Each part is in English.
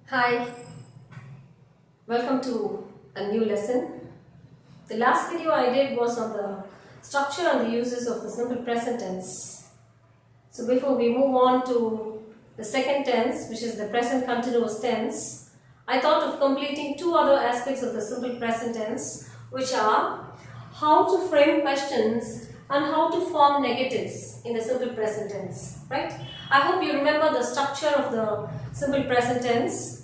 Hi, welcome to a new lesson. The last video I did was on the structure and the uses of the simple present tense. So before we move on to the second tense, which is the present continuous tense, I thought of completing two other aspects of the simple present tense, which are how to frame questions and how to form negatives in the simple present tense, right? I hope you remember the structure of the simple present tense.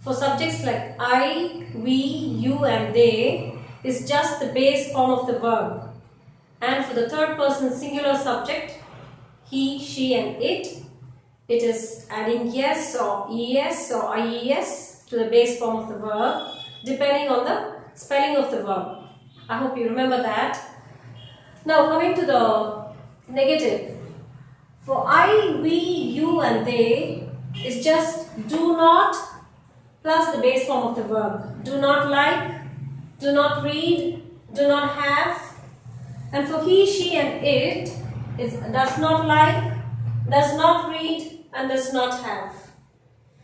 For subjects like I, we, you and they is just the base form of the verb. And for the third person singular subject, he, she and it is adding yes or es or ies to the base form of the verb depending on the spelling of the verb. I hope you remember that. Now coming to the negative. For I, we, you and they is just do not plus the base form of the verb. Do not like, do not read, do not have. And for he, she and it is does not like, does not read and does not have.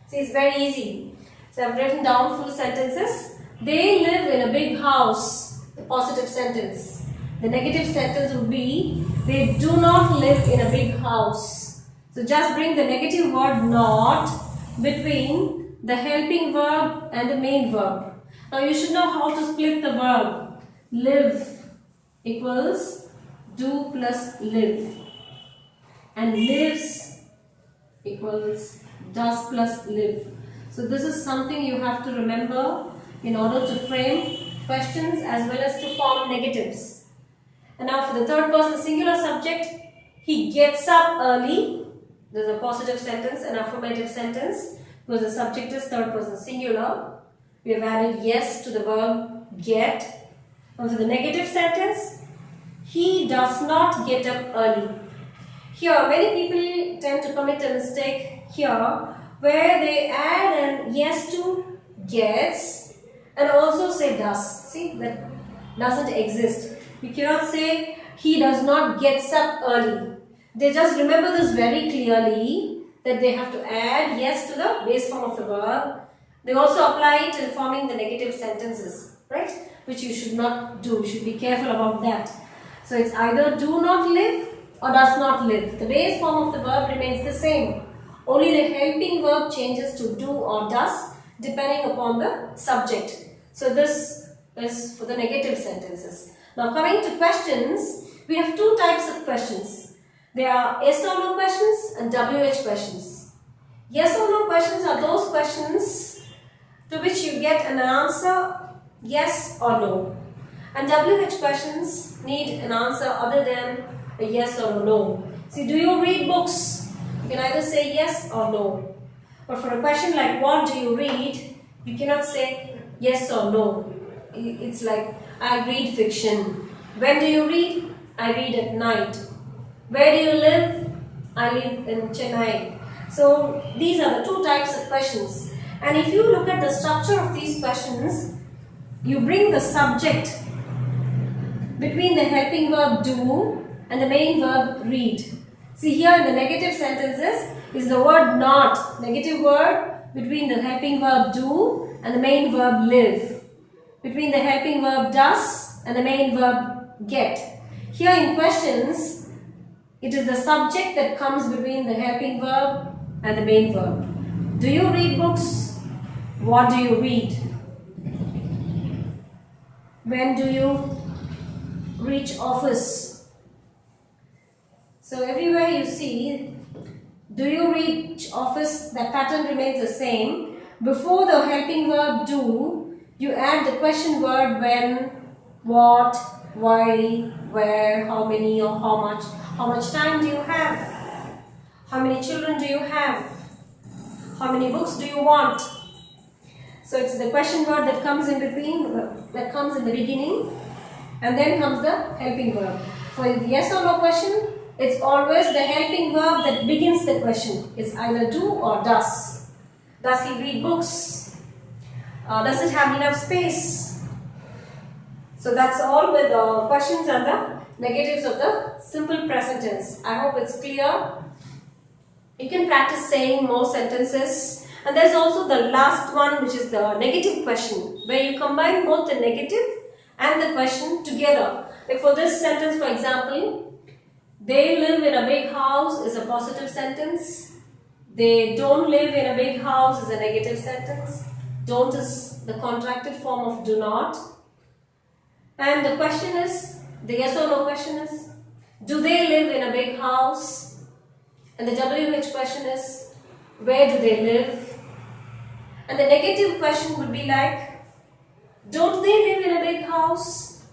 See, it's very easy. So I've written down full sentences. They live in a big house, the positive sentence. The negative sentence would be they do not live in a big house. So just bring the negative word not between the helping verb and the main verb. Now you should know how to split the verb. Live equals do plus live, and lives equals does plus live. So this is something you have to remember in order to frame questions as well as to form negatives. And now for the third person singular subject, he gets up early. There's a positive sentence, an affirmative sentence. Because the subject is third person singular, we have added yes to the verb get. And for the negative sentence, he does not get up early. Here, many people tend to commit a mistake here where they add an yes to gets and also say does. See, that doesn't exist. You cannot say he does not gets up early. They just remember this very clearly, that they have to add yes to the base form of the verb. They also apply it in forming the negative sentences, right? Which you should not do. You should be careful about that. So it's either do not live or does not live. The base form of the verb remains the same. Only the helping verb changes to do or does depending upon the subject. So this is for the negative sentences. Now coming to questions, we have two types of questions. There are yes or no questions and WH questions. Yes or no questions are those questions to which you get an answer yes or no. And WH questions need an answer other than a yes or a no. See, do you read books? You can either say yes or no. But for a question like what do you read, you cannot say yes or no. It's like I read fiction. When do you read? I read at night. Where do you live? I live in Chennai. So these are the two types of questions. And if you look at the structure of these questions, you bring the subject between the helping verb do and the main verb read. See, here in the negative sentences is the word not. Negative word between the helping verb do and the main verb live. Between the helping verb does and the main verb get. Here in questions, it is the subject that comes between the helping verb and the main verb. Do you read books? What do you read? When do you reach office? So everywhere you see, do you reach office, that pattern remains the same. Before the helping verb do, you add the question word when, what, why, where, how many or how much. How much time do you have? How many children do you have? How many books do you want? So it's the question word that comes in between, that comes in the beginning, and then comes the helping verb. For the yes or no question, it's always the helping verb that begins the question. It's either do or does. Does he read books? Does it have enough space? So that's all with the questions and the negatives of the simple present tense. I hope it's clear. You can practice saying more sentences And there's also the last one, which is the negative question, where you combine both the negative and the question together. Like for this sentence, for example, they live in a big house is a positive sentence. They don't live in a big house is a negative sentence. Don't is the contracted form of do not. And the question is, the yes or no question is, do they live in a big house? And the WH question is, where do they live? And the negative question would be like, don't they live in a big house?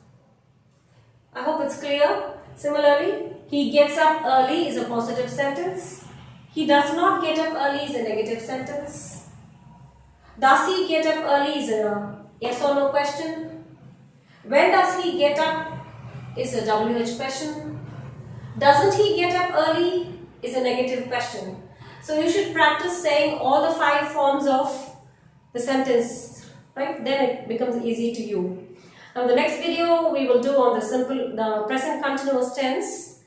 I hope it's clear. Similarly, he gets up early is a positive sentence. He does not get up early is a negative sentence. Does he get up early is a yes or no question. When does he get up is a WH question. Doesn't he get up early is a negative question. So you should practice saying all the 5 forms of the sentence, right? Then it becomes easy to you. Now the next video we will do on the present continuous tense.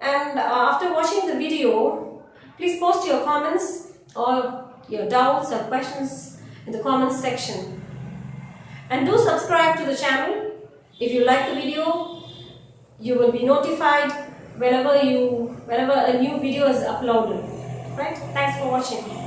And after watching the video, please post your comments or your doubts or questions in the comments section. And do subscribe to the channel. If you like the video, you will be notified whenever a new video is uploaded. Right? Thanks for watching.